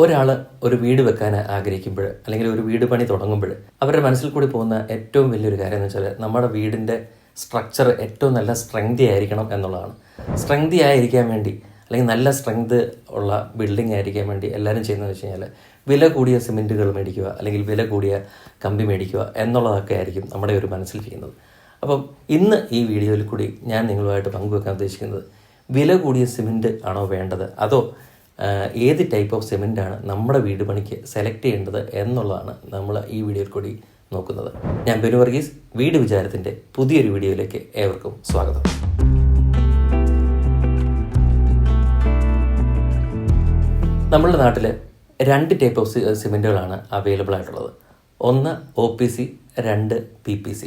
ഒരാൾ ഒരു വീട് വെക്കാൻ ആഗ്രഹിക്കുമ്പോൾ അല്ലെങ്കിൽ ഒരു വീട് പണി തുടങ്ങുമ്പോൾ അവരുടെ മനസ്സിൽ കൂടി പോകുന്ന ഏറ്റവും വലിയൊരു കാര്യം എന്ന് വെച്ചാൽ നമ്മുടെ വീടിൻ്റെ സ്ട്രക്ചർ ഏറ്റവും നല്ല സ്ട്രെങ്തി ആയിരിക്കണം എന്നുള്ളതാണ്. സ്ട്രെങ്തി ആയിരിക്കാൻ വേണ്ടി അല്ലെങ്കിൽ നല്ല സ്ട്രെങ്ത് ഉള്ള ബിൽഡിംഗ് ആയിരിക്കാൻ വേണ്ടി എല്ലാവരും ചെയ്യുന്നത് വെച്ച് കഴിഞ്ഞാൽ വില കൂടിയ സിമെൻറ്റുകൾ മേടിക്കുക അല്ലെങ്കിൽ വില കൂടിയ കമ്പി മേടിക്കുക എന്നുള്ളതൊക്കെ ആയിരിക്കും നമ്മുടെ ഒരു മനസ്സിൽ ചെയ്യുന്നത്. അപ്പം ഇന്ന് ഈ വീഡിയോയിൽ കൂടി ഞാൻ നിങ്ങളുമായിട്ട് പങ്കുവെക്കാൻ ഉദ്ദേശിക്കുന്നത് വില കൂടിയ സിമെൻറ്റ് ആണോ വേണ്ടത്, അതോ ഏത് ടൈപ്പ് ഓഫ് സിമെൻറ്റാണ് നമ്മുടെ വീട് പണിക്ക് സെലക്ട് ചെയ്യേണ്ടത് എന്നുള്ളതാണ് നമ്മൾ ഈ വീഡിയോയിൽ കൂടി നോക്കുന്നത്. ഞാൻ ബെനു വർഗീസ്, വീട് വിചാരത്തിൻ്റെ പുതിയൊരു വീഡിയോയിലേക്ക് ഏവർക്കും സ്വാഗതം. നമ്മുടെ നാട്ടിൽ രണ്ട് ടൈപ്പ് ഓഫ് സിമെൻറ്റുകളാണ് അവൈലബിൾ ആയിട്ടുള്ളത്. ഒന്ന് OPC, രണ്ട് PPC.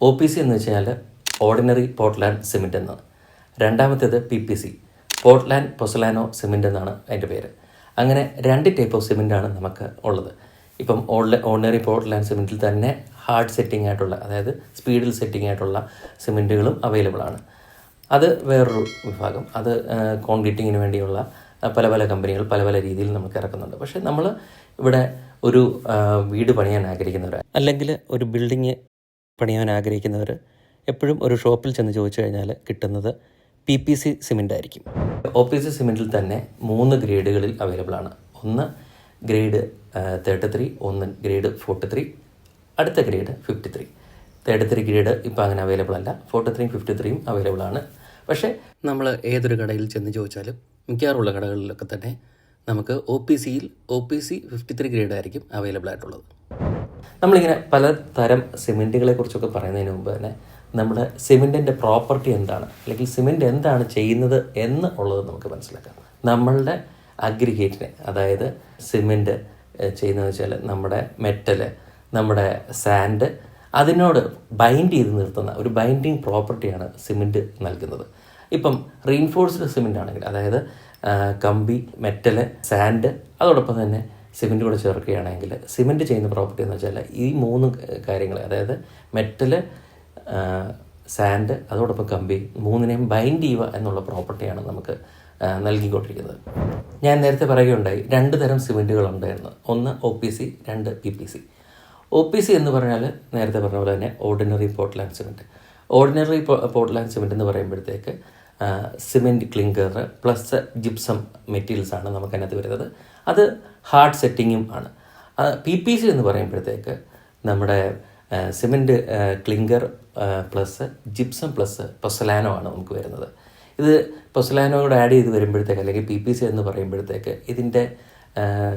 OPC എന്ന് വെച്ച് കഴിഞ്ഞാൽ ഓർഡിനറി പോർട്ട്ലാൻഡ് സിമെൻറ്റ് എന്ന്, രണ്ടാമത്തേത് PPC, പോർട്ട്ലാൻഡ് പൊസലാനോ സിമെൻറ്റ് എന്നാണ് അതിൻ്റെ പേര്. അങ്ങനെ രണ്ട് ടൈപ്പ് ഓഫ് സിമെൻറ്റാണ് നമുക്ക് ഉള്ളത്. ഇപ്പം ഓർഡിനറി പോർട്ട്ലാൻഡ് സിമെൻറ്റിൽ തന്നെ ഹാർഡ് സെറ്റിംഗ് ആയിട്ടുള്ള, അതായത് സ്പീഡിൽ സെറ്റിംഗ് ആയിട്ടുള്ള സിമെൻറ്റുകളും അവൈലബിൾ ആണ്. അത് വേറൊരു വിഭാഗം. അത് കോൺക്രീറ്റിങ്ങിന് വേണ്ടിയുള്ള പല പല കമ്പനികൾ പല പല രീതിയിൽ നമുക്ക് ഇറക്കുന്നുണ്ട്. പക്ഷേ നമ്മൾ ഇവിടെ ഒരു വീട് പണിയാൻ ആഗ്രഹിക്കുന്നവർ അല്ലെങ്കിൽ ഒരു ബിൽഡിങ് പണിയാൻ ആഗ്രഹിക്കുന്നവർ എപ്പോഴും ഒരു ഷോപ്പിൽ ചെന്ന് ചോദിച്ചു കഴിഞ്ഞാൽ കിട്ടുന്നത് PPC സിമെൻ്റ് ആയിരിക്കും. OPC സിമെൻറ്റിൽ തന്നെ 3 ഗ്രേഡുകളിൽ അവൈലബിൾ ആണ്. ഒന്ന് ഗ്രേഡ് 33, ഒന്ന് ഗ്രേഡ് 43, അടുത്ത ഗ്രേഡ് 53. 33 ഗ്രേഡ് ഇപ്പോൾ അങ്ങനെ അവൈലബിൾ അല്ല, 43, 53 അവൈലബിൾ ആണ്. പക്ഷേ നമ്മൾ ഏതൊരു കടയിൽ ചെന്ന് ചോദിച്ചാലും മിക്കവാറുള്ള കടകളിലൊക്കെ തന്നെ നമുക്ക് OPC 53 ഗ്രേഡ് ആയിരിക്കും അവൈലബിൾ ആയിട്ടുള്ളത്. നമ്മളിങ്ങനെ പലതരം സിമെൻറ്റുകളെ കുറിച്ചൊക്കെ പറയുന്നതിന് മുമ്പ് തന്നെ നമ്മുടെ സിമെൻറ്റിൻ്റെ പ്രോപ്പർട്ടി എന്താണ്, അല്ലെങ്കിൽ സിമെൻറ്റ് എന്താണ് ചെയ്യുന്നത് എന്ന് ഉള്ളത് നമുക്ക് മനസ്സിലാക്കാം. നമ്മളുടെ അഗ്രിഗേറ്റിനെ, അതായത് സിമെൻറ്റ് ചെയ്യുന്നതെന്ന് വെച്ചാൽ നമ്മുടെ മെറ്റല്, നമ്മുടെ സാൻഡ്, അതിനോട് ബൈൻഡ് ചെയ്ത് നിർത്തുന്ന ഒരു ബൈൻഡിങ് പ്രോപ്പർട്ടിയാണ് സിമെൻറ്റ് നൽകുന്നത്. ഇപ്പം റീൻഫോഴ്സ്ഡ് സിമെൻ്റ് ആണെങ്കിൽ, അതായത് കമ്പി, മെറ്റല്, സാൻഡ്, അതോടൊപ്പം തന്നെ സിമെൻറ്റ് കൂടെ ചേർക്കുകയാണെങ്കിൽ സിമെൻറ്റ് ചെയ്യുന്ന പ്രോപ്പർട്ടി എന്ന് വെച്ചാൽ ഈ 3 കാര്യങ്ങൾ, അതായത് മെറ്റല്, സാൻഡ്, അതോടൊപ്പം കമ്പി, 3നെയും ബൈൻഡ് ചെയ്യുക എന്നുള്ള പ്രോപ്പർട്ടിയാണ് നമുക്ക് നൽകിക്കൊണ്ടിരിക്കുന്നത്. ഞാൻ നേരത്തെ പറയുകയുണ്ടായി 2 തരം സിമെൻറ്റുകളുണ്ടായിരുന്നു. ഒന്ന് OPC, രണ്ട് PPC. OPC എന്ന് പറഞ്ഞാൽ നേരത്തെ പറഞ്ഞ പോലെ തന്നെ ordinary Portland cement. Ordinary Portland cement എന്ന് പറയുമ്പോഴത്തേക്ക് സിമെൻറ്റ് ക്ലിങ്കർ പ്ലസ് ജിപ്സം മെറ്റീരിയൽസാണ് നമുക്കതിനകത്ത് വരുന്നത്. അത് ഹാർഡ് സെറ്റിങ്ങും ആണ്. PPC എന്ന് പറയുമ്പോഴത്തേക്ക് നമ്മുടെ cement clinker plus gypsum plus pozzolana ആണ് നമുക്ക് വരുന്നത്. ഇത് പൊസലാനോ കൂടെ ആഡ് ചെയ്ത് വരുമ്പോഴത്തേക്ക്, അല്ലെങ്കിൽ PPC എന്ന് പറയുമ്പോഴത്തേക്ക് ഇതിൻ്റെ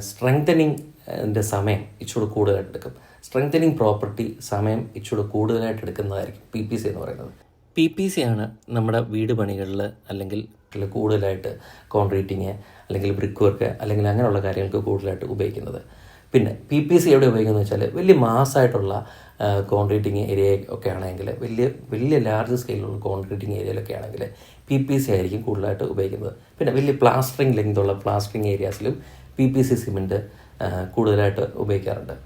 സ്ട്രെങ്തനിങ്ങിൻ്റെ സമയം ഇച്ചിരി കൂടുതലായിട്ട് എടുക്കും. സ്ട്രെങ്തനിങ് പ്രോപ്പർട്ടി സമയം ഇച്ചിരി കൂടുതലായിട്ട് എടുക്കുന്നതായിരിക്കും PPC എന്ന് പറയുന്നത്. PPC ആണ് നമ്മുടെ വീട് പണികളിൽ അല്ലെങ്കിൽ കൂടുതലായിട്ട് കോൺക്രീറ്റിങ് അല്ലെങ്കിൽ ബ്രിക്ക് വർക്ക് അല്ലെങ്കിൽ അങ്ങനെയുള്ള കാര്യങ്ങൾക്ക് കൂടുതലായിട്ട് ഉപയോഗിക്കുന്നത്. പിന്നെ PPC എവിടെ ഉപയോഗിക്കുന്നത് വെച്ചാൽ വലിയ മാസ്സായിട്ടുള്ള കോൺക്രീറ്റിങ് ഏരിയ ഒക്കെ ആണെങ്കിൽ, വലിയ ലാർജ് സ്കെയിലുള്ള കോൺക്രീറ്റിങ് ഏരിയയിലൊക്കെ ആണെങ്കിൽ PPC ആയിരിക്കും കൂടുതലായിട്ട് ഉപയോഗിക്കുന്നത്. പിന്നെ വലിയ പ്ലാസ്റ്ററിങ് ലെങ്തുള്ള പ്ലാസ്റ്ററിങ് ഏരിയാസിലും PPC സിമെൻറ്റ് കൂടുതലായിട്ട് ഉപയോഗിക്കാറുണ്ട്.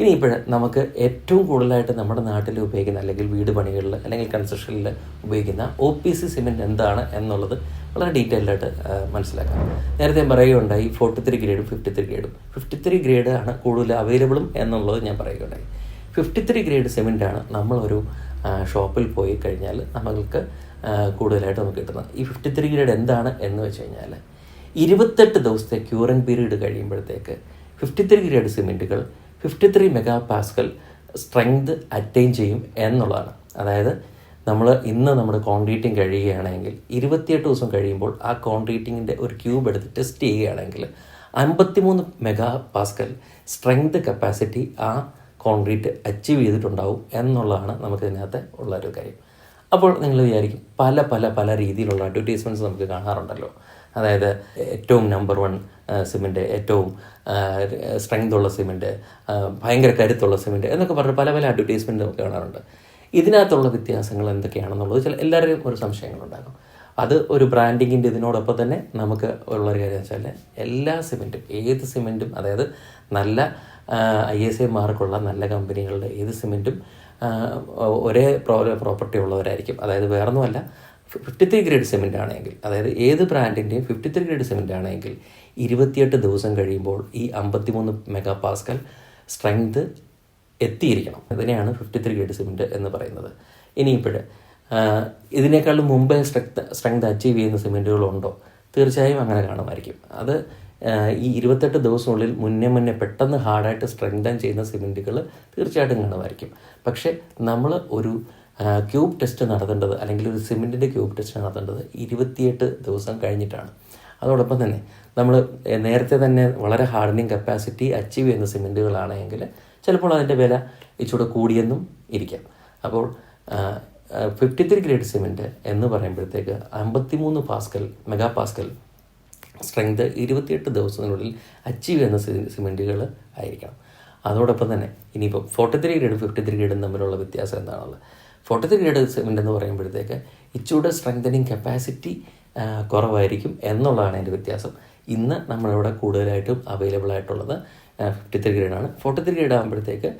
ഇനിയിപ്പോൾ നമുക്ക് ഏറ്റവും കൂടുതലായിട്ട് നമ്മുടെ നാട്ടിൽ ഉപയോഗിക്കുന്ന, അല്ലെങ്കിൽ വീട് പണികളിൽ അല്ലെങ്കിൽ കൺസ്ട്രക്ഷനിൽ ഉപയോഗിക്കുന്ന OPC സിമെൻറ്റ് എന്താണ് എന്നുള്ളത് വളരെ ഡീറ്റെയിൽഡായിട്ട് മനസ്സിലാക്കാം. നേരത്തെ ഞാൻ പറയുകയുണ്ടായി 43 ഗ്രേഡും 53 ഗ്രേഡും. 53 ഗ്രേഡ് ആണ് കൂടുതൽ അവൈലബിളും എന്നുള്ളത് ഞാൻ പറയുകയുണ്ടായി. 53 ഗ്രേഡ് സിമെൻറ്റാണ് നമ്മളൊരു ഷോപ്പിൽ പോയി കഴിഞ്ഞാൽ നമ്മൾക്ക് കൂടുതലായിട്ട് നമുക്ക് കിട്ടുന്നത്. ഈ 53 ഗ്രേഡ് എന്താണ് എന്ന് വെച്ച് കഴിഞ്ഞാൽ 28 ദിവസത്തെ ക്യൂറിംഗ് പീരീഡ് കഴിയുമ്പോഴത്തേക്ക് 53 ഗ്രേഡ് സിമെൻറ്റുകൾ 53 MPa സ്ട്രെങ്ത് അറ്റൈൻ ചെയ്യും എന്നുള്ളതാണ്. അതായത് നമ്മൾ ഇന്ന് നമ്മുടെ കോൺക്രീറ്റിങ് കഴിയുകയാണെങ്കിൽ 28 ദിവസം കഴിയുമ്പോൾ ആ കോൺക്രീറ്റിങ്ങിൻ്റെ ഒരു ക്യൂബ് എടുത്ത് ടെസ്റ്റ് ചെയ്യുകയാണെങ്കിൽ 53 MPa സ്ട്രെങ്ത് കപ്പാസിറ്റി ആ കോൺക്രീറ്റ് അച്ചീവ് ചെയ്തിട്ടുണ്ടാവും എന്നുള്ളതാണ് നമുക്കിതിനകത്ത് ഉള്ളൊരു കാര്യം. അപ്പോൾ നിങ്ങൾ വിചാരിക്കും, പല പല പല രീതിയിലുള്ള അഡ്വർടൈസ്മെൻറ്റ്സ് നമുക്ക് കാണാറുണ്ടല്ലോ. അതായത് ഏറ്റവും നമ്പർ 1 സിമെൻറ്റ്, ഏറ്റവും സ്ട്രെങ്ത് ഉള്ള സിമെൻറ്റ്, ഭയങ്കര കരുത്തുള്ള സിമെൻറ്റ് എന്നൊക്കെ പറഞ്ഞ് പല പല അഡ്വർടൈസ്മെൻറ്റ് നമുക്ക് കാണാറുണ്ട്. ഇതിനകത്തുള്ള വ്യത്യാസങ്ങൾ എന്തൊക്കെയാണെന്നുള്ളത് എല്ലാവരുടെയും ഒരു സംശയങ്ങളുണ്ടാകും. അത് ഒരു ബ്രാൻഡിങ്ങിൻ്റെ ഇതിനോടൊപ്പം തന്നെ നമുക്ക് ഉള്ളൊരു കാര്യം വെച്ചാൽ എല്ലാ സിമെൻറ്റും, ഏത് സിമെൻറ്റും, അതായത് നല്ല ISI മാർക്കുള്ള നല്ല കമ്പനികളുടെ ഏത് സിമെൻറ്റും ഒരേ പ്രോപ്പർട്ടി ഉള്ളവരായിരിക്കും. അതായത് വേറൊന്നുമല്ല, 53 ഗ്രേഡ് സിമെൻ്റ് ആണെങ്കിൽ, അതായത് ഏത് ബ്രാൻഡിൻ്റെയും 53 ഗ്രേഡ് സിമെൻ്റ് ആണെങ്കിൽ 28 ദിവസം കഴിയുമ്പോൾ ഈ 53 മെഗാ പാസ്കൽ സ്ട്രെങ്ത് എത്തിയിരിക്കണം. ഇതിനെയാണ് 53 ഗ്രേഡ് സിമെൻറ്റ് എന്ന് പറയുന്നത്. ഇനിയിപ്പോൾ ഇതിനേക്കാളും മുമ്പേ സ്ട്രെങ്ത് അച്ചീവ് ചെയ്യുന്ന സിമെൻറ്റുകളുണ്ടോ? തീർച്ചയായും അങ്ങനെ കാണുമായിരിക്കും. അത് ഈ 28 ദിവസത്തിനുള്ളിൽ മുന്നേ പെട്ടെന്ന് ഹാർഡായിട്ട് സ്ട്രെങ്തൻ ചെയ്യുന്ന സിമെൻറ്റുകൾ തീർച്ചയായിട്ടും കാണുമായിരിക്കും. പക്ഷേ നമ്മൾ ഒരു ക്യൂബ് ടെസ്റ്റ് നടത്തേണ്ടത്, അല്ലെങ്കിൽ ഒരു സിമെൻറ്റിൻ്റെ ക്യൂബ് ടെസ്റ്റ് നടത്തേണ്ടത് 28 ദിവസം കഴിഞ്ഞിട്ടാണ്. അതോടൊപ്പം തന്നെ നമ്മൾ നേരത്തെ തന്നെ വളരെ ഹാർഡനിങ് കപ്പാസിറ്റി അച്ചീവ് ചെയ്യുന്ന സിമെൻറ്റുകളാണെങ്കിൽ ചിലപ്പോൾ അതിൻ്റെ വില ഇച്ചിരി കൂടിയെന്നും ഇരിക്കാം. അപ്പോൾ 53 ഗ്രേഡ് സിമെൻറ്റ് എന്ന് പറയുമ്പോഴത്തേക്ക് 53 മെഗാ പാസ്കൽ സ്ട്രെങ്ത് 28 ദിവസത്തിനുള്ളിൽ അച്ചീവ് ചെയ്യുന്ന സിമെൻറ്റുകൾ ആയിരിക്കണം. അതോടൊപ്പം തന്നെ ഇനിയിപ്പോൾ 43 ഗ്രേഡും 53 ഗ്രേഡും തമ്മിലുള്ള വ്യത്യാസം എന്താണുള്ളത്? 43 ഗ്രേഡ് സിമെൻ്റ് എന്ന് പറയുമ്പോഴത്തേക്ക് ഇച്ചിരി സ്ട്രെങ്തനിങ് കപ്പാസിറ്റി കുറവായിരിക്കും എന്നുള്ളതാണ് അതിൻ്റെ വ്യത്യാസം. ഇന്ന് നമ്മളിവിടെ കൂടുതലായിട്ടും അവൈലബിൾ ആയിട്ടുള്ളത് 53 ഗ്രേഡാണ്. 43 ഗ്രേഡ് ആകുമ്പോഴത്തേക്ക്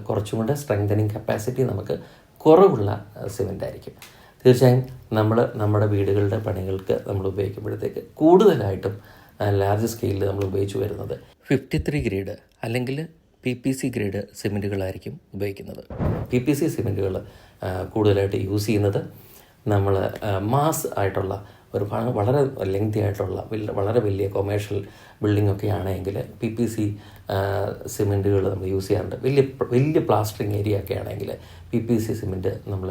കുറച്ചും കൂടെ സ്ട്രെങ്തനിങ് കപ്പാസിറ്റി നമുക്ക് കുറവുള്ള സിമെൻ്റ് ആയിരിക്കും. തീർച്ചയായും നമ്മൾ നമ്മുടെ വീടുകളുടെ പണികൾക്ക് നമ്മൾ ഉപയോഗിക്കുമ്പോഴത്തേക്ക് കൂടുതലായിട്ടും ലാർജ് സ്കെയിലിൽ നമ്മൾ ഉപയോഗിച്ച് വരുന്നത് 53 ഗ്രേഡ് അല്ലെങ്കിൽ PPC ഗ്രേഡ് സിമെൻറ്റുകളായിരിക്കും ഉപയോഗിക്കുന്നത്. PPC സിമെൻറ്റുകൾ കൂടുതലായിട്ട് യൂസ് ചെയ്യുന്നത് നമ്മൾ മാസ് ആയിട്ടുള്ള ഒരു വളരെ ലെങ്തി ആയിട്ടുള്ള വളരെ വലിയ കൊമേഴ്ഷ്യൽ ബിൽഡിംഗ് ഒക്കെ ആണെങ്കിൽ PPC സിമെൻറ്റുകൾ നമ്മൾ യൂസ് ചെയ്യാറുണ്ട്. വലിയ പ്ലാസ്റ്ററിങ് ഏരിയ ഒക്കെ ആണെങ്കിൽ PPC സിമെൻറ്റ് നമ്മൾ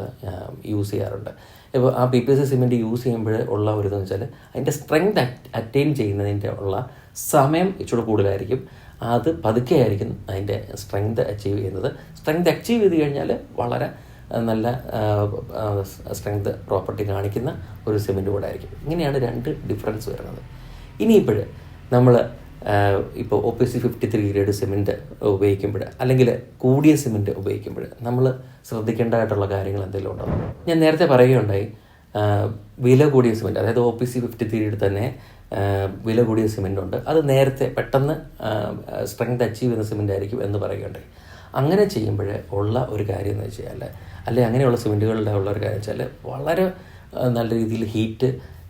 യൂസ് ചെയ്യാറുണ്ട്. ഇപ്പോൾ ആ PPC സിമെൻറ്റ് യൂസ് ചെയ്യുമ്പോൾ ഉള്ള ഒരു ഇതെന്ന് വെച്ചാൽ അതിൻ്റെ സ്ട്രെങ്ത് അറ്റൈൻ ചെയ്യുന്നതിൻ്റെ ഉള്ള സമയം ഇച്ചിരി കൂടുതലായിരിക്കും. അത് പതുക്കെ ആയിരിക്കും അതിൻ്റെ സ്ട്രെങ്ത് അച്ചീവ് ചെയ്യുന്നത്. സ്ട്രെങ്ത് അച്ചീവ് ചെയ്ത് കഴിഞ്ഞാൽ വളരെ നല്ല സ്ട്രെങ്ത് പ്രോപ്പർട്ടി കാണിക്കുന്ന ഒരു സിമെൻറ്റ് കൂടെ ആയിരിക്കും. ഇങ്ങനെയാണ് രണ്ട് ഡിഫറൻസ് വരുന്നത്. ഇനിയിപ്പോൾ നമ്മൾ ഇപ്പോൾ OPC 53 ഗ്രേഡ് സിമെൻറ്റ് ഉപയോഗിക്കുമ്പോൾ അല്ലെങ്കിൽ കൂടിയ സിമെൻറ്റ് ഉപയോഗിക്കുമ്പോൾ നമ്മൾ ശ്രദ്ധിക്കേണ്ടതായിട്ടുള്ള കാര്യങ്ങൾ എന്തെങ്കിലും ഉണ്ടോ? ഞാൻ നേരത്തെ പറയുകയുണ്ടായി, വില കൂടിയ സിമെൻറ്റ്, അതായത് OPC 53 തന്നെ വില കൂടിയ സിമെൻ്റ് ഉണ്ട്. അത് നേരത്തെ പെട്ടെന്ന് സ്ട്രെങ്ത് അച്ചീവ് ചെയ്യുന്ന സിമെൻ്റ് ആയിരിക്കും എന്ന് പറയുകയുണ്ടായി. അങ്ങനെ ചെയ്യുമ്പോൾ ഉള്ള ഒരു കാര്യം എന്ന് വെച്ച് കഴിഞ്ഞാൽ, അല്ലെങ്കിൽ അങ്ങനെയുള്ള സിമെൻറ്റുകളുടെ ഉള്ള ഒരു കാര്യം വെച്ചാൽ വളരെ നല്ല രീതിയിൽ ഹീറ്റ്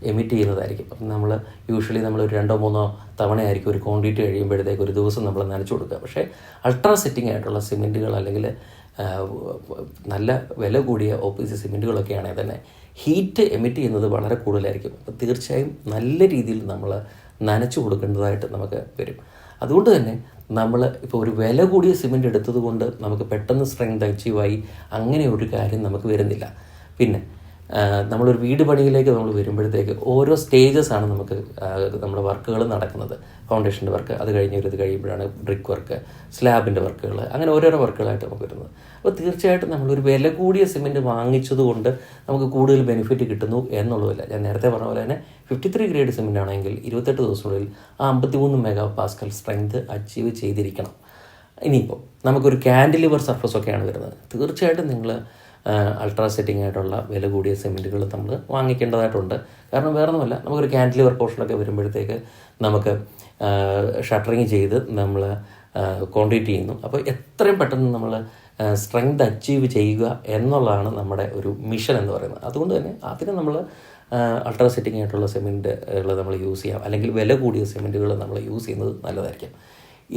എമിറ്റ് ചെയ്യുന്നതായിരിക്കും. അപ്പം നമ്മൾ യൂഷ്വലി നമ്മൾ ഒരു 2-3 തവണയായിരിക്കും ഒരു ക്വാണ്ടിറ്റി കഴിയുമ്പോഴത്തേക്ക് ഒരു ദിവസം നമ്മൾ നനച്ചു കൊടുക്കുക. പക്ഷേ അൾട്രാ സെറ്റിംഗ് ആയിട്ടുള്ള സിമെൻറ്റുകൾ അല്ലെങ്കിൽ നല്ല വില കൂടിയ OPC സിമെൻറ്റുകളൊക്കെ ആണെങ്കിൽ തന്നെ ഹീറ്റ് എമിറ്റ് ചെയ്യുന്നത് വളരെ കൂടുതലായിരിക്കും. അപ്പോൾ തീർച്ചയായും നല്ല രീതിയിൽ നമ്മൾ നനച്ചു കൊടുക്കേണ്ടതായിട്ട് നമുക്ക് വരും. അതുകൊണ്ട് തന്നെ നമ്മൾ ഇപ്പോൾ ഒരു വില കൂടിയ സിമെൻറ്റ് എടുത്തത് കൊണ്ട് നമുക്ക് പെട്ടെന്ന് സ്ട്രെങ്ത് അച്ചീവായി അങ്ങനെ ഒരു കാര്യം നമുക്ക് വരുന്നില്ല. പിന്നെ നമ്മളൊരു വീട് പണിയിലേക്ക് നമ്മൾ വരുമ്പോഴത്തേക്ക് ഓരോ സ്റ്റേജസാണ് നമുക്ക് നമ്മുടെ വർക്കുകൾ നടക്കുന്നത്. ഫൗണ്ടേഷൻ്റെ വർക്ക്, അത് കഴിഞ്ഞൊരു കഴിയുമ്പോഴാണ് ബ്രിക്ക് വർക്ക്, സ്ലാബിൻ്റെ വർക്കുകൾ, അങ്ങനെ ഓരോരോ വർക്കുകളായിട്ട് നമുക്ക് വരുന്നത്. അപ്പോൾ തീർച്ചയായിട്ടും നമ്മളൊരു വില കൂടിയ സിമെൻറ്റ് വാങ്ങിച്ചത് കൊണ്ട് നമുക്ക് കൂടുതൽ ബെനിഫിറ്റ് കിട്ടുന്നു എന്നുള്ളതില്ല. ഞാൻ നേരത്തെ പറഞ്ഞ പോലെ തന്നെ 53 ഗ്രേഡ് സിമെൻ്റ് ആണെങ്കിൽ 28 ദിവസത്തിനുള്ളിൽ ആ 53 മെഗാ പാസ്കൽ സ്ട്രെങ്ത് അച്ചീവ് ചെയ്തിരിക്കണം. ഇനിയിപ്പോൾ നമുക്കൊരു ക്യാൻഡിലിവർ സർഫസ് ഒക്കെയാണ് വരുന്നത്. തീർച്ചയായിട്ടും നിങ്ങൾ അൾട്രാ സെറ്റിംഗ് ആയിട്ടുള്ള വില കൂടിയ സിമെൻറ്റുകൾ നമ്മൾ വാങ്ങിക്കേണ്ടതായിട്ടുണ്ട്. കാരണം വേറെ ഒന്നുമല്ല, നമുക്കൊരു ക്യാൻഡിലിവർ പോർഷനൊക്കെ വരുമ്പോഴത്തേക്ക് നമുക്ക് ഷട്ടറിങ് ചെയ്ത് നമ്മൾ കോൺക്രീറ്റ് ചെയ്യുന്നു. അപ്പോൾ എത്രയും പെട്ടെന്ന് നമ്മൾ സ്ട്രെങ്ത് അച്ചീവ് ചെയ്യുക എന്നുള്ളതാണ് നമ്മുടെ ഒരു മിഷൻ എന്ന് പറയുന്നത്. അതുകൊണ്ട് തന്നെ അതിന് നമ്മൾ അൾട്രാ സെറ്റിംഗ് ആയിട്ടുള്ള സിമെൻറ്റുകൾ നമ്മൾ യൂസ് ചെയ്യാം, അല്ലെങ്കിൽ വില കൂടിയ സിമെൻറ്റുകൾ നമ്മൾ യൂസ് ചെയ്യുന്നത് നല്ലതായിരിക്കും.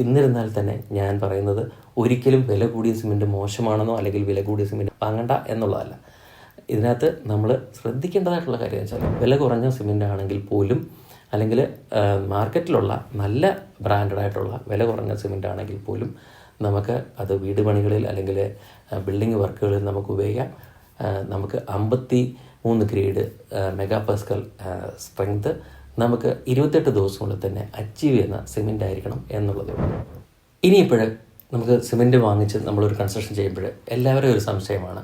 എന്നിരുന്നാൽ തന്നെ ഞാൻ പറയുന്നത് ഒരിക്കലും വില കൂടിയ സിമെൻറ്റ് മോശമാണെന്നോ അല്ലെങ്കിൽ വില കൂടിയ സിമെൻറ്റ് വാങ്ങണ്ട എന്നുള്ളതല്ല. ഇതിനകത്ത് നമ്മൾ ശ്രദ്ധിക്കേണ്ടതായിട്ടുള്ള കാര്യം എന്ന് വെച്ചാൽ വില കുറഞ്ഞ സിമെൻ്റ് ആണെങ്കിൽ പോലും, അല്ലെങ്കിൽ മാർക്കറ്റിലുള്ള നല്ല ബ്രാൻഡഡായിട്ടുള്ള വില കുറഞ്ഞ സിമെൻ്റ് ആണെങ്കിൽ പോലും നമുക്ക് അത് വീട് പണികളിൽ അല്ലെങ്കിൽ ബിൽഡിംഗ് വർക്കുകളിൽ നമുക്ക് ഉപയോഗിക്കാം. നമുക്ക് 53 ഗ്രേഡ് മെഗാ പാസ്കൽ സ്ട്രെങ്ത് നമുക്ക് 28 ദിവസത്തിനുള്ളിൽ തന്നെ അച്ചീവ് ചെയ്യുന്ന സിമെൻ്റ് ആയിരിക്കണം എന്നുള്ളത്. ഇനിയിപ്പോൾ നമുക്ക് സിമെൻറ്റ് വാങ്ങിച്ച് നമ്മളൊരു കൺസ്ട്രക്ഷൻ ചെയ്യുമ്പോൾ എല്ലാവരും ഒരു സംശയമാണ്,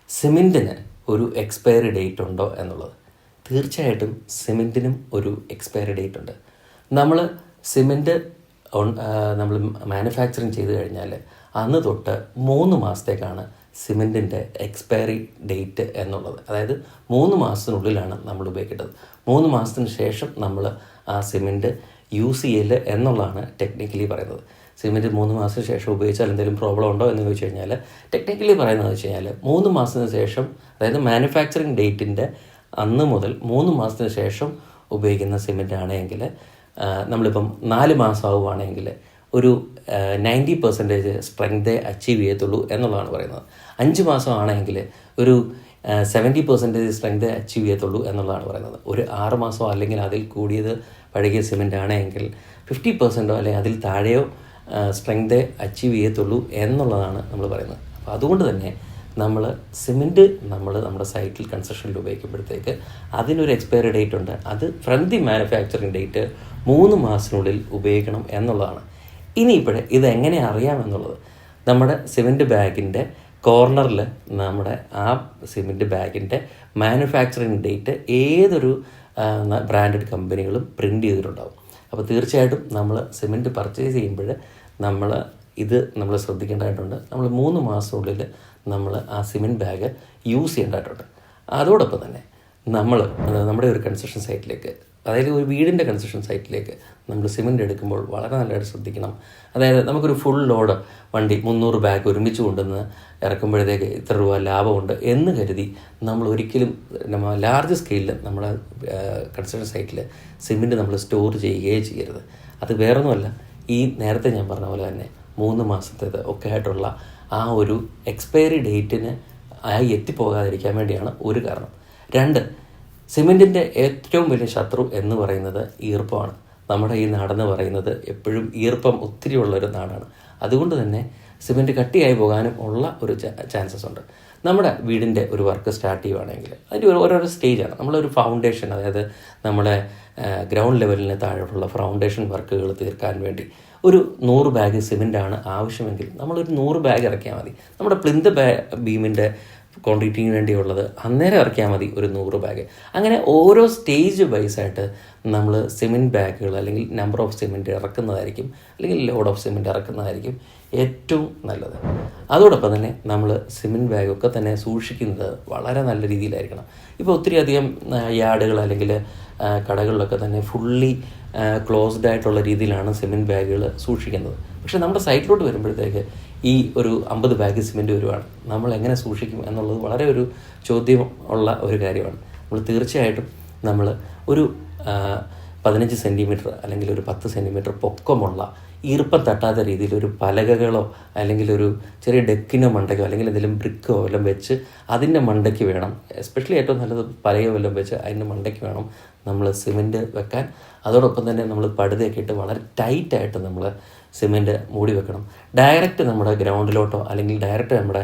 സിമെൻറ്റിന് ഒരു എക്സ്പയറി ഡേറ്റ് ഉണ്ടോ എന്നുള്ളത്. തീർച്ചയായിട്ടും സിമെൻറ്റിനും ഒരു എക്സ്പയറി ഡേറ്റ് ഉണ്ട്. നമ്മൾ സിമെൻറ്റ് നമ്മൾ മാനുഫാക്ചറിങ് ചെയ്ത് കഴിഞ്ഞാൽ അന്ന് തൊട്ട് 3 മാസത്തേക്കാണ് സിമെൻറ്റിൻ്റെ എക്സ്പയറി ഡേറ്റ് എന്നുള്ളത്. അതായത് 3 മാസത്തിനുള്ളിലാണ് നമ്മൾ ഉപയോഗിക്കേണ്ടത്. 3 മാസത്തിന് ശേഷം നമ്മൾ ആ സിമെൻറ്റ് യൂസ് ചെയ്യില്ല എന്നുള്ളതാണ് ടെക്നിക്കലി പറയുന്നത്. സിമെൻറ്റ് 3 മാസത്തിന് ശേഷം ഉപയോഗിച്ചാൽ എന്തെങ്കിലും പ്രോബ്ലം ഉണ്ടോ എന്ന് ചോദിച്ചു കഴിഞ്ഞാൽ ടെക്നിക്കലി പറയുന്നത് വെച്ച് കഴിഞ്ഞാൽ 3 മാസത്തിന് ശേഷം, അതായത് മാനുഫാക്ചറിങ് ഡേറ്റിൻ്റെ അന്ന് മുതൽ 3 മാസത്തിന് ശേഷം ഉപയോഗിക്കുന്ന സിമെൻ്റ് ആണെങ്കിൽ നമ്മളിപ്പം 4 മാസം ആവുകയാണെങ്കിൽ ഒരു 90% സ്ട്രെങ്തേ അച്ചീവ് ചെയ്യത്തുള്ളൂ എന്നുള്ളതാണ് പറയുന്നത്. 5 മാസം ആണെങ്കിൽ ഒരു 70% സ്ട്രെങ്ത് അച്ചീവ് ചെയ്യത്തുള്ളൂ എന്നുള്ളതാണ് പറയുന്നത്. ഒരു 6 മാസമോ അല്ലെങ്കിൽ അതിൽ കൂടിയത് പഴകിയ സിമെൻ്റ് ആണെങ്കിൽ 50% അല്ലെങ്കിൽ അതിൽ താഴെയോ സ്ട്രെങ്തേ അച്ചീവ് ചെയ്യത്തുള്ളൂ എന്നുള്ളതാണ് നമ്മൾ പറയുന്നത്. അപ്പോൾ അതുകൊണ്ട് തന്നെ നമ്മൾ സിമെൻറ്റ് നമ്മുടെ സൈറ്റിൽ കൺസ്ട്രക്ഷനിൽ ഉപയോഗിക്കുമ്പോഴത്തേക്ക് അതിനൊരു എക്സ്പയറി ഡേറ്റ് ഉണ്ട്. അത് ഫ്രം ദി മാനുഫാക്ചറിങ് ഡേറ്റ് 3 മാസത്തിനുള്ളിൽ ഉപയോഗിക്കണം എന്നുള്ളതാണ്. ഇനിയിപ്പോഴേ ഇതെങ്ങനെ അറിയാമെന്നുള്ളത്, നമ്മുടെ സിമെൻറ്റ് ബാഗിൻ്റെ കോർണറിൽ നമ്മുടെ ആ സിമെൻറ്റ് ബാഗിൻ്റെ മാനുഫാക്ചറിങ് ഡേറ്റ് ഏതൊരു ബ്രാൻഡഡ് കമ്പനികളും പ്രിൻ്റ് ചെയ്തിട്ടുണ്ടാകും. അപ്പോൾ തീർച്ചയായിട്ടും നമ്മൾ സിമെൻറ്റ് പർച്ചേസ് ചെയ്യുമ്പോൾ നമ്മൾ ശ്രദ്ധിക്കേണ്ടതായിട്ടുണ്ട്. നമ്മൾ 3 മാസത്തിനുള്ളിൽ നമ്മൾ ആ സിമെൻറ്റ് ബാഗ് യൂസ് ചെയ്യേണ്ടതായിട്ടുണ്ട്. അതോടൊപ്പം തന്നെ നമ്മുടെ ഒരു കൺസ്ട്രക്ഷൻ സൈറ്റിലേക്ക്, അതായത് ഒരു വീടിൻ്റെ കൺസ്ട്രക്ഷൻ സൈറ്റിലേക്ക് നമ്മൾ സിമെൻറ്റ് എടുക്കുമ്പോൾ വളരെ നല്ലതായിട്ട് ശ്രദ്ധിക്കണം. അതായത് നമുക്കൊരു ഫുൾ ലോഡ് വണ്ടി 300 ബാഗ് ഒരുമിച്ച് കൊണ്ടുവന്ന് ഇറക്കുമ്പോഴത്തേക്ക് ഇത്ര രൂപ ലാഭമുണ്ട് എന്ന് കരുതി നമ്മൾ ഒരിക്കലും ലാർജ് സ്കെയിലിൽ നമ്മുടെ കൺസ്ട്രക്ഷൻ സൈറ്റിൽ സിമെൻറ്റ് നമ്മൾ സ്റ്റോർ ചെയ്യുകയേ ചെയ്യരുത്. അത് വേറൊന്നുമല്ല, ഈ നേരത്തെ ഞാൻ പറഞ്ഞ പോലെ തന്നെ 3 മാസത്തേത് ഒക്കെ ആയിട്ടുള്ള ആ ഒരു എക്സ്പയറി ഡേറ്റിന് എത്തിപ്പോകാതിരിക്കാൻ വേണ്ടിയാണ് ഒരു കാരണം. 2, സിമെൻറ്റിൻ്റെ ഏറ്റവും വലിയ ശത്രു എന്ന് പറയുന്നത് ഈർപ്പമാണ്. നമ്മുടെ ഈ നാടെന്ന് പറയുന്നത് എപ്പോഴും ഈർപ്പം ഒത്തിരി ഉള്ളൊരു നാടാണ്. അതുകൊണ്ട് തന്നെ സിമെൻറ്റ് കട്ടിയായി പോകാനും ഉള്ള ഒരു ചാൻസസ് ഉണ്ട്. നമ്മുടെ വീടിൻ്റെ ഒരു വർക്ക് സ്റ്റാർട്ട് ചെയ്യുകയാണെങ്കിൽ അതിൻ്റെ ഓരോരോ സ്റ്റേജാണ്. നമ്മളൊരു ഫൗണ്ടേഷൻ, അതായത് നമ്മുടെ ഗ്രൗണ്ട് ലെവലിന് താഴോട്ടുള്ള ഫൗണ്ടേഷൻ വർക്കുകൾ തീർക്കാൻ വേണ്ടി ഒരു 100 ബാഗ് സിമെൻ്റാണ് ആവശ്യമെങ്കിൽ നമ്മളൊരു 100 ബാഗ് ഇറക്കിയാൽ മതി. നമ്മുടെ പ്ലിന്ത് ബീമിൻ്റെ ക്വാണ്ടിറ്റിക്ക് വേണ്ടിയുള്ളത് അന്നേരം ഇറക്കിയാൽ മതി ഒരു 100 ബാഗ്. അങ്ങനെ ഓരോ സ്റ്റേജ് വൈസായിട്ട് നമ്മൾ സിമെൻറ്റ് ബാഗുകൾ അല്ലെങ്കിൽ നമ്പർ ഓഫ് സിമെൻറ്റ് ഇറക്കുന്നതായിരിക്കും, അല്ലെങ്കിൽ ലോഡ് ഓഫ് സിമെൻറ്റ് ഇറക്കുന്നതായിരിക്കും ഏറ്റവും നല്ലത്. അതോടൊപ്പം തന്നെ നമ്മൾ സിമെൻറ്റ് ബാഗൊക്കെ തന്നെ സൂക്ഷിക്കുന്നത് വളരെ നല്ല രീതിയിലായിരിക്കണം. ഇപ്പോൾ ഒത്തിരി അധികം യാർഡുകൾ അല്ലെങ്കിൽ കടകളിലൊക്കെ തന്നെ ഫുള്ളി ക്ലോസ്ഡ് ആയിട്ടുള്ള രീതിയിലാണ് സിമെൻറ്റ് ബാഗുകൾ സൂക്ഷിക്കുന്നത്. പക്ഷേ നമ്മുടെ സൈറ്റിലോട്ട് വരുമ്പോഴത്തേക്ക് ഈ ഒരു 50 ബാഗ് സിമെൻറ്റ് വരുവാണ്, നമ്മൾ എങ്ങനെ സൂക്ഷിക്കും എന്നുള്ളത് വളരെ ഒരു ചോദ്യം ഉള്ള ഒരു കാര്യമാണ്. നമ്മൾ തീർച്ചയായിട്ടും നമ്മൾ ഒരു 15 സെൻറ്റിമീറ്റർ അല്ലെങ്കിൽ ഒരു 10 സെൻറ്റിമീറ്റർ പൊക്കമുള്ള ഈർപ്പം തട്ടാത്ത രീതിയിൽ ഒരു പലകകളോ അല്ലെങ്കിൽ ഒരു ചെറിയ ഡെക്കിനോ മണ്ടയ്ക്കോ അല്ലെങ്കിൽ എന്തെങ്കിലും ബ്രിക്കോ എല്ലാം വെച്ച് അതിൻ്റെ മണ്ടയ്ക്ക് വേണം, എസ്പെഷ്യലി ഏറ്റവും നല്ലത് പലകയോ എല്ലാം വെച്ച് അതിൻ്റെ മണ്ടയ്ക്ക് വേണം നമ്മൾ സിമെൻറ്റ് വെക്കാൻ. അതോടൊപ്പം തന്നെ നമ്മൾ പടുതയൊക്കെ ഇട്ട് വളരെ ടൈറ്റായിട്ട് നമ്മൾ സിമെൻറ്റ് മൂടി വെക്കണം. ഡയറക്റ്റ് നമ്മുടെ ഗ്രൗണ്ടിലോട്ടോ അല്ലെങ്കിൽ ഡയറക്റ്റ് നമ്മുടെ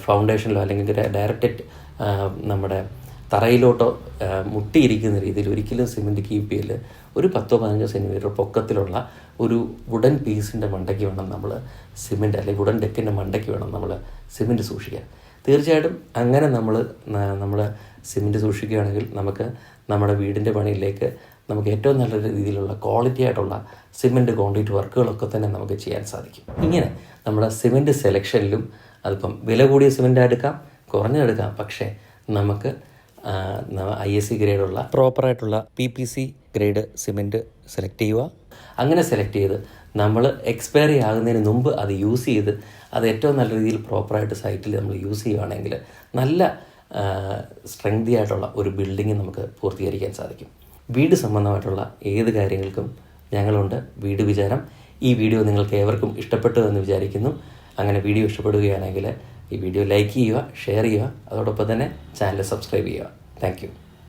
ഫൗണ്ടേഷനിലോ അല്ലെങ്കിൽ ഡയറക്റ്റ് നമ്മുടെ തറയിലോട്ടോ മുട്ടിയിരിക്കുന്ന രീതിയിൽ ഒരിക്കലും സിമെൻറ്റ് കീപ്പ് ചെയ്യല്. ഒരു 10-15 സെൻറ്റിമീറ്റർ പൊക്കത്തിലുള്ള ഒരു വുഡൻ പീസിൻ്റെ മണ്ടയ്ക്ക് വേണം നമ്മൾ സിമെൻറ്റ്, അല്ലെങ്കിൽ വുഡൻ ഡെക്കിൻ്റെ മണ്ടയ്ക്ക് വേണം നമ്മൾ സിമെൻറ്റ് സൂക്ഷിക്കാൻ. തീർച്ചയായിട്ടും അങ്ങനെ നമ്മൾ സിമെൻറ്റ് സൂക്ഷിക്കുകയാണെങ്കിൽ നമുക്ക് നമ്മുടെ വീടിൻ്റെ പണിയിലേക്ക് നമുക്ക് ഏറ്റവും നല്ല രീതിയിലുള്ള ക്വാളിറ്റി ആയിട്ടുള്ള സിമെൻറ്റ് കോൺക്രീറ്റ് വർക്കുകളൊക്കെ തന്നെ നമുക്ക് ചെയ്യാൻ സാധിക്കും. ഇങ്ങനെ നമ്മുടെ സിമെൻറ്റ് സെലക്ഷനിലും അതിപ്പം വില കൂടിയ സിമെൻറ്റ് എടുക്കാം, കുറഞ്ഞെടുക്കാം, പക്ഷേ നമുക്ക് ISC ഗ്രേഡുള്ള പ്രോപ്പറായിട്ടുള്ള PPC ഗ്രേഡ് സിമെൻറ്റ് സെലക്ട് ചെയ്യുക. അങ്ങനെ സെലക്ട് ചെയ്ത് നമ്മൾ എക്സ്പയറി ആകുന്നതിന് മുമ്പ് അത് യൂസ് ചെയ്ത് അത് ഏറ്റവും നല്ല രീതിയിൽ പ്രോപ്പറായിട്ട് സൈറ്റിൽ നമ്മൾ യൂസ് ചെയ്യുകയാണെങ്കിൽ നല്ല സ്ട്രെങ്തി ആയിട്ടുള്ള ഒരു ബിൽഡിങ് നമുക്ക് പൂർത്തീകരിക്കാൻ സാധിക്കും. വീട് സംബന്ധമായിട്ടുള്ള ഏത് കാര്യങ്ങൾക്കും ഞങ്ങളുണ്ട് വീട് വിചാരം. ഈ വീഡിയോ നിങ്ങൾക്ക് ഏവർക്കും ഇഷ്ടപ്പെട്ടു എന്ന് വിചാരിക്കുന്നു. അങ്ങനെ വീഡിയോ ഇഷ്ടപ്പെടുകയാണെങ്കിൽ ഈ വീഡിയോ ലൈക്ക് ചെയ്യുക, ഷെയർ ചെയ്യുക, അതോടൊപ്പം തന്നെ ചാനൽ സബ്സ്ക്രൈബ് ചെയ്യുക. Thank you.